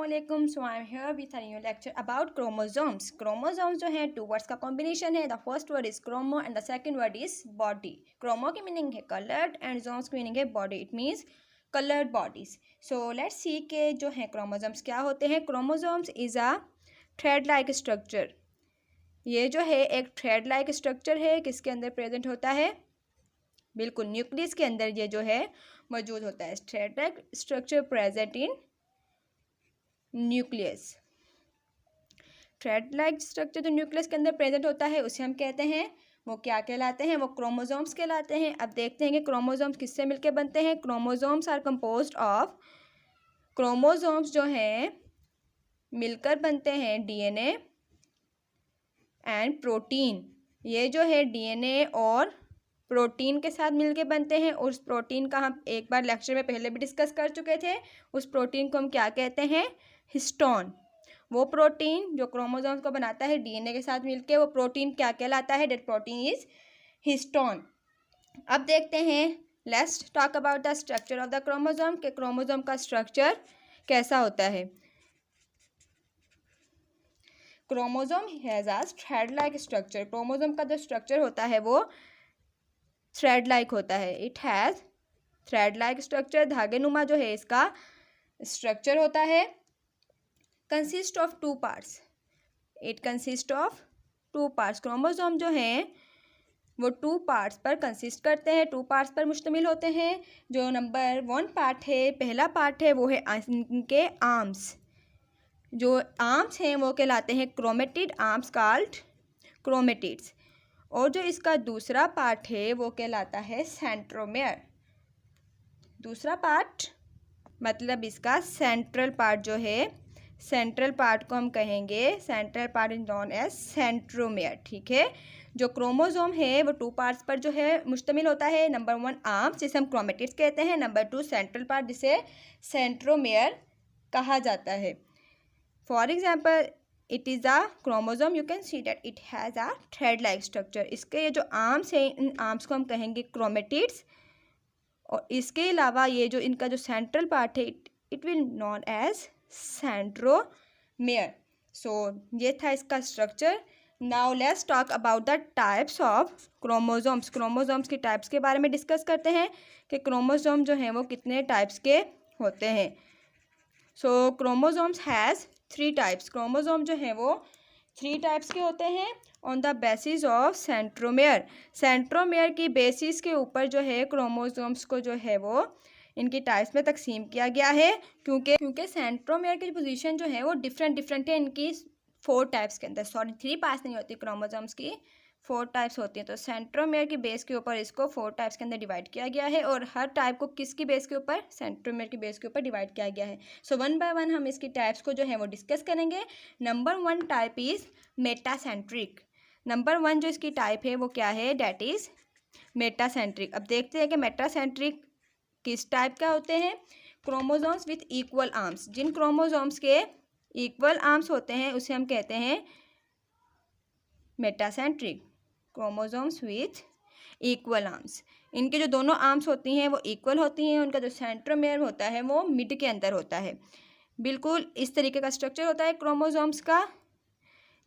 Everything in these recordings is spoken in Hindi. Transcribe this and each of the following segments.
अस्सलामुअलैकुम। So I am here with a new lecture about chromosomes. Chromosomes जो है टू वर्ड्स का कॉम्बिनेशन है। The first word is chromo and the second word is body. Chromo की मीनिंग है कलर्ड एंड जोम्स की मीनिंग है body. It means coloured bodies. So let's see के जो है क्रोमोसोम्स क्या होते हैं। Chromosomes is a thread like structure. ये जो है एक थ्रेड लाइक स्ट्रक्चर है। किसके अंदर प्रेजेंट होता है? बिल्कुल न्यूक्लियस के अंदर ये जो है मौजूद होता है। Thread like structure present in nucleus. Thread like structure जो न्यूक्लियस के अंदर प्रेजेंट होता है उसे हम कहते हैं, वो क्या कहलाते हैं? वो क्रोमोसोम्स कहलाते हैं। अब देखते हैं कि क्रोमोसोम्स किससे मिलकर बनते हैं। Chromosomes are composed of, chromosomes जो हैं मिलकर बनते हैं डीएनए एंड प्रोटीन। ये जो है डीएनए और प्रोटीन के साथ मिलके बनते हैं। उस प्रोटीन का हम एक बार लेक्चर में पहले भी डिस्कस कर चुके थे। उस प्रोटीन को हम क्या कहते हैं? हिस्टोन। वो प्रोटीन जो क्रोमोसोम्स को बनाता है डीएनए के साथ मिलके, वो प्रोटीन क्या कहलाता है? That protein is histone. अब देखते हैं, let's talk about the structure of the chromosome के क्रोमोसोम का स्ट्रक्चर कैसा होता है। Chromosome has a thread like structure. Chromosome का जो स्ट्रक्चर होता है वो थ्रेड लाइक होता है। It has thread like structure. धागे नुमा जो है इसका स्ट्रक्चर होता है। Consist of two parts. It consist of two parts. Chromosome जो हैं वो टू पार्ट्स पर कंसिस्ट करते हैं, टू पार्ट्स पर मुश्तमिल होते हैं। जो नंबर 1 पार्ट है, पहला पार्ट है, वो है इनके आर्म्स। जो आर्म्स हैं वो कहलाते हैं क्रोमेटिड, आर्म्स कॉल्ड क्रोमेटिड्स। और जो इसका दूसरा पार्ट है वो कहलाता है सेंट्रोमेयर। दूसरा पार्ट मतलब इसका सेंट्रल पार्ट जो है, सेंट्रल पार्ट को हम कहेंगे, central part is known as centromere. ठीक है। जो क्रोमोसोम है वो टू पार्ट्स पर जो है मुश्तमिल होता है। नंबर 1 आर्म्स जिसे हम क्रोमेटिड्स कहते हैं, नंबर 2 सेंट्रल पार्ट जिसे सेंट्रोमेयर कहा जाता है। For example it is a chromosome, you can see that it has a thread like structure. इसके ये जो आर्म्स हैं, इन आर्म्स को हम कहेंगे क्रोमेटिड्स। और इसके अलावा ये जो इनका जो सेंट्रल पार्ट है, it will known as centromere. So ये था इसका structure. Now let's talk about the types of chromosomes. Chromosomes की टाइप्स के बारे में डिस्कस करते हैं कि क्रोमोसोम जो हैं वो कितने टाइप्स के होते हैं। सो क्रोमोसोम्स हैज़ 3 टाइप्स। क्रोमोसोम जो हैं वो 3 टाइप्स के होते हैं on the basis of centromere. Centromere की बेसिस के ऊपर जो है क्रोमोसोम्स को जो है वो इनकी टाइप्स में तकसीम किया गया है, क्योंकि सेंट्रोमेयर की पोजीशन जो है वो डिफरेंट है इनकी 4 टाइप्स के अंदर। सॉरी 3 पार्ट्स नहीं होती क्रोमोसोम्स की, 4 टाइप्स होती हैं। तो सेंट्रोमेयर की बेस के ऊपर इसको 4 टाइप्स के अंदर डिवाइड किया गया है। और हर टाइप को किसकी बेस के ऊपर? सेंट्रोमेयर की बेस के ऊपर डिवाइड किया गया है। सो 1 बाय 1 हम इसकी टाइप्स को जो है वो डिस्कस करेंगे। Number 1 type is metacentric. Number 1 जो इसकी टाइप है वो क्या है? That is metacentric. अब देखते हैं कि मेटासेंट्रिक किस टाइप का होते हैं। Chromosomes with equal arms. जिन क्रोमोसोम्स के इक्वल आर्म्स होते हैं उसे हम कहते हैं metacentric. Chromosomes with equal arms, इनके जो दोनों आर्म्स होती हैं वो इक्वल होती हैं। उनका जो सेंट्रोमेयर होता है वो मिड के अंदर होता है। बिल्कुल इस तरीके का स्ट्रक्चर होता है क्रोमोसोम्स का।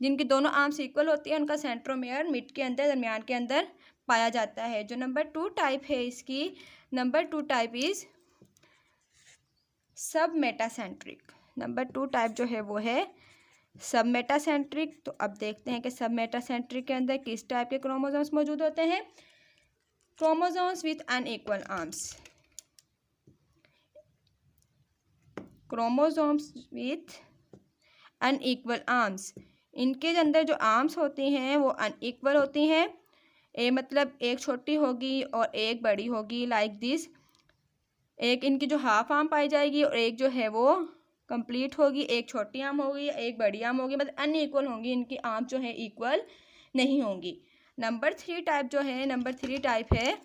जिनकी दोनों आर्म्स इक्वल होती है उनका सेंट्रोमेयर मिड के अंदर, दरमियान के अंदर पाया जाता है। जो नंबर 2 टाइप है इसकी, नंबर 2 टाइप इज़ सब मेटासेंट्रिक। नंबर 2 टाइप जो है वो है सब मेटासेंट्रिक। तो अब देखते हैं कि सब मेटासेंट्रिक के अंदर किस टाइप के क्रोमोसोम्स मौजूद होते हैं। Chromosomes with unequal arms. Chromosomes with unequal arms, इनके अंदर जो आर्म्स होती हैं वो अनइक्वल होती हैं। मतलब एक छोटी होगी और एक बड़ी होगी, लाइक दिस। एक इनकी जो हाफ आर्म पाई जाएगी और एक जो है वो कंप्लीट होगी। एक छोटी आर्म होगी, एक बड़ी आर्म होगी, मतलब अनइक्वल होंगी। इनकी आर्म जो है इक्वल नहीं होंगी। नंबर 3 टाइप जो है, नंबर 3 टाइप है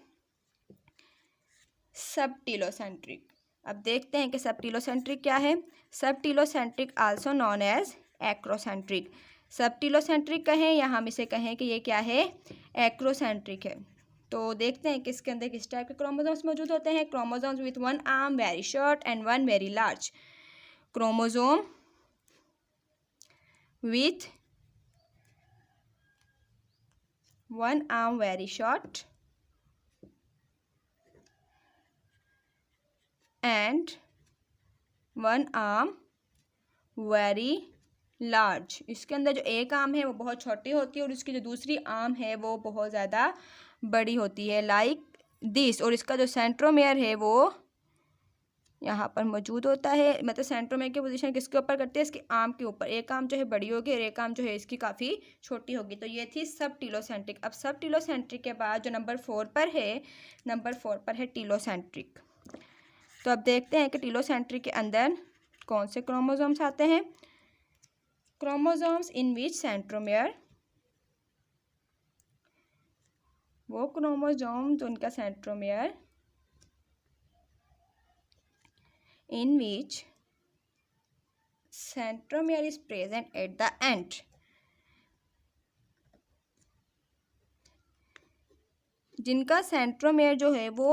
सबटिलोसेंट्रिक। अब देखते हैं कि सबटिलोसेंट्रिक क्या है। सबटिलोसेंट्रिक आल्सो नॉन एज एक्रोसेंट्रिक। सबटिलोसेंट्रिक कहें या हम इसे कहें कि ये क्या है? एक्रोसेंट्रिक है। तो देखते हैं कि इसके अंदर किस टाइप के क्रोमोसोम्स मौजूद होते हैं। Chromosomes with 1 arm very short and 1 very large. Chromosome with one arm very short and one arm very large। इसके अंदर जो एक आर्म है वो बहुत छोटी होती है और इसकी जो दूसरी आर्म है वो बहुत ज़्यादा बड़ी होती है, लाइक दिस। और इसका जो सेंट्रोमियर है वो यहाँ पर मौजूद होता है। मतलब सेंट्रोमियर की पोजीशन किसके ऊपर करती है? इसकी आर्म के ऊपर। एक आर्म जो है बड़ी होगी और एक आर्म जो है इसकी काफ़ी छोटी होगी। तो ये थी सब टीलोसेंट्रिक। अब सब टीलोसेंट्रिक के बाद जो नंबर 4 पर है टीलोसेंट्रिक। तो अब देखते हैं कि टीलोसेंट्रिक के अंदर कौन से क्रोमोसोम्स आते हैं। क्रोमोसोम्स इन विच सेंट्रोमियर, वो क्रोमोसोम जो उनका centromere in which centromere is present at the end। जिनका सेंट्रोमेयर जो है वो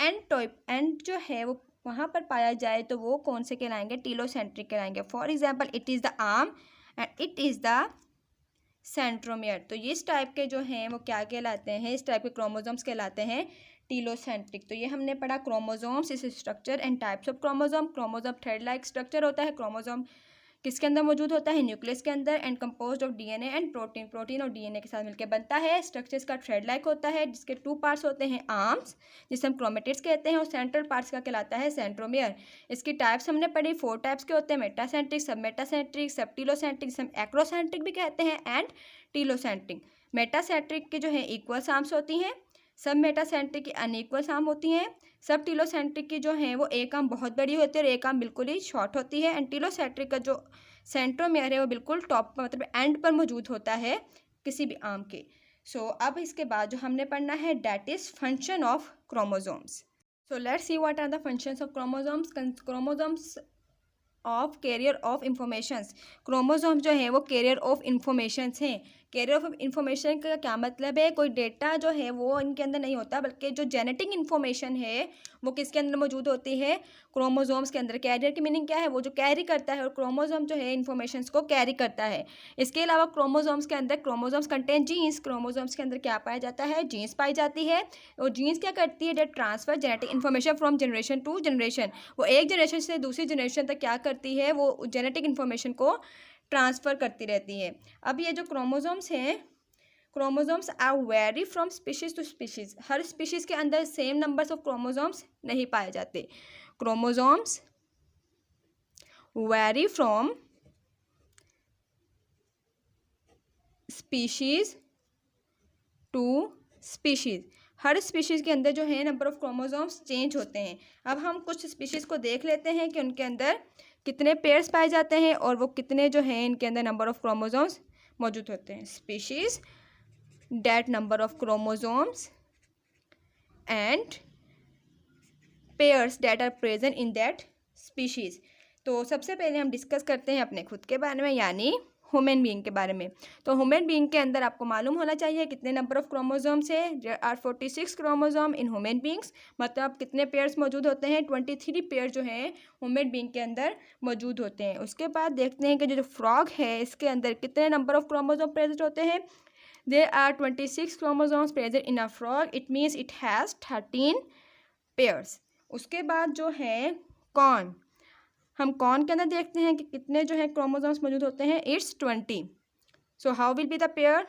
एंड जो है वो वहाँ पर पाया जाए तो वो कौन से कहलाएंगे? टीलोसेंट्रिक कहलाएंगे। For example it is the arm and it is the centromere. तो इस टाइप के जो हैं वो क्या कहलाते हैं? इस टाइप के क्रोमोसोम्स कहलाते हैं टीलोसेंट्रिक। तो ये हमने पढ़ा क्रोमोसोम्स, इस structure and types of chromosome. Chromosome thread like structure होता है। क्रोमोसोम किसके अंदर मौजूद होता है? न्यूक्लियस के अंदर and composed of DNA and protein. Protein और डीएनए के साथ मिलकर बनता है। स्ट्रक्चर इसका थ्रेड लाइक होता है जिसके 2 पार्ट्स होते हैं, आर्म्स जिसे हम क्रोमेटिड्स कहते हैं और सेंट्रल पार्ट्स का कहलाता है सेंट्रोमियर। इसकी टाइप्स हमने पढ़ी, 4 टाइप्स के होते हैं, मेटासेंट्रिक, सब मेटासेंट्रिक, सब टीलोसेंट्रिक, जिसे हम एक्रोसेंट्रिक भी कहते हैं एंड टीलोसेंट्रिक। मेटासेंट्रिक के जो है इक्वल आर्म्स होती हैं, सब मेटासेंट्रिक की अनइक्वल आर्म होती हैं। सब टीलोसेंट्रिक की जो है वो एक आर्म बहुत बड़ी होती है और एक आर्म बिल्कुल ही शॉर्ट होती है। एंड टीलोसेंट्रिक का जो सेंट्रोमियर है वो बिल्कुल टॉप पर, मतलब एंड पर मौजूद होता है किसी भी आर्म के। अब इसके बाद जो हमने पढ़ना है that is function of chromosomes. So let's see what are the functions of chromosomes. Chromosomes of carrier of informations. Chromosome जो है वो कैरियर ऑफ इंफॉर्मेशंस हैं। कैरियर ऑफ इंफॉर्मेशन का क्या मतलब है? कोई डेटा जो है वो इनके अंदर नहीं होता, बल्कि जो जेनेटिक इन्फॉर्मेशन है वो किसके अंदर मौजूद होती है? क्रोमोसोम्स के अंदर। कैरियर की मीनिंग क्या है? वो जो कैरी करता है, और क्रोमोसोम जो है इन्फॉर्मेशंस को कैरी करता है। इसके अलावा क्रोमोसोम्स के अंदर क्रोमोसोम्स कंटेन जीन्स। क्रोमोसोम्स के अंदर क्या पाया जाता है? जीन्स पाई जाती है। और जीन्स क्या करती है? That transfer genetic information from generation to generation. वो एक जनरेशन से दूसरी जनरेशन तक क्या करती है? वो जेनेटिक इन्फॉर्मेशन को ट्रांसफ़र करती रहती है। अब ये जो क्रोमोसोम्स हैं, chromosomes are vary from species to species. हर स्पीशीज़ के अंदर सेम नंबर्स ऑफ क्रोमोसोम्स नहीं पाए जाते। Chromosomes vary from species to species. हर स्पीशीज़ के अंदर जो है नंबर ऑफ़ क्रोमोसोम्स चेंज होते हैं। अब हम कुछ स्पीशीज़ को देख लेते हैं कि उनके अंदर कितने पेयर्स पाए जाते हैं और वो कितने जो हैं इनके अंदर नंबर ऑफ़ क्रोमोसोम्स मौजूद होते हैं। Species that number of chromosomes and pairs that are present in that species. तो सबसे पहले हम डिस्कस करते हैं अपने खुद के बारे में, यानी ह्यूमन बीइंग के बारे में। तो ह्यूमन बीइंग के अंदर आपको मालूम होना चाहिए कितने नंबर ऑफ़ क्रोमोसोम्स है। There are 46 chromosome in human beings. मतलब कितने पेयर्स मौजूद होते हैं? 23 पेयर जो हैं ह्यूमन बीइंग के अंदर मौजूद होते हैं। उसके बाद देखते हैं कि जो फ्रॉग है इसके अंदर कितने नंबर ऑफ़ क्रोमोसोम प्रेजेंट होते हैं। There are 26 chromosomes present in a frog. It means it has 13 pairs. उसके बाद जो है कॉर्न, हम कॉर्न के अंदर देखते हैं कि कितने जो है क्रोमोसोम्स मौजूद होते हैं। It's 20। So how will be the pair?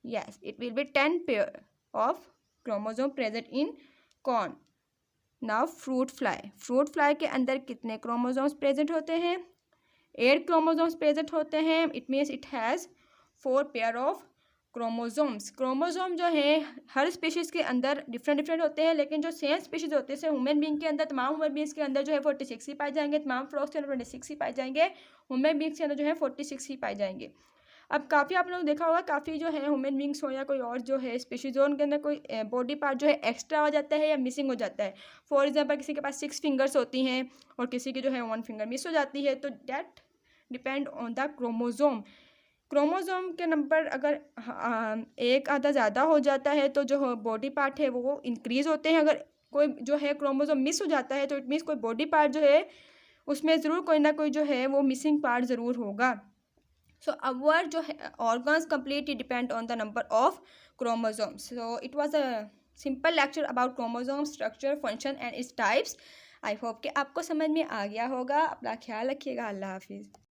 Yes, it will be 10 pair of chromosome present in corn. Now fruit fly, fruit fly के अंदर कितने क्रोमोसोम्स प्रेजेंट होते हैं? 8 क्रोमोसोम्स प्रेजेंट होते हैं। It means it has 4 pair of chromosomes. Chromosome जो है हर स्पीशीज़ के अंदर डिफरेंट होते हैं, लेकिन जो सेम स्पीशीज़ होते हैं, जैसे ह्यूमन बीइंग के अंदर तमाम ह्यूमन बीइंग्स के अंदर जो है 46 ही पाए जाएंगे, तमाम फ्रॉग्स के अंदर 26 ही पाए जाएंगे, ह्यूमन बीइंग्स के अंदर जो है 46 ही पाए जाएंगे। अब काफ़ी आप लोगों ने देखा होगा, काफ़ी जो है ह्यूमन बीइंग्स हो या कोई और जो है स्पीशीज़ हो, उनके अंदर कोई बॉडी पार्ट जो है एक्स्ट्रा हो जाता है या मिसिंग हो जाता है। फॉर एग्जाम्पल किसी के पास 6 फिंगर्स होती हैं और किसी की जो है 1 फिंगर मिस हो जाती है। तो that depend on the chromosome. Chromosome के नंबर अगर एक आधा ज़्यादा हो जाता है तो जो बॉडी पार्ट है वो इंक्रीज़ होते हैं। अगर कोई जो है क्रोमोसोम मिस हो जाता है तो इट मीन्स कोई बॉडी पार्ट जो है उसमें ज़रूर कोई ना कोई जो है वो मिसिंग पार्ट ज़रूर होगा। So our जो है organs completely depend on the number of chromosomes. So it was a simple lecture about chromosome structure, function and its types. I hope कि आपको समझ में आ गया होगा. अपना ख्याल रखिएगा. अल्लाह हाफिज़.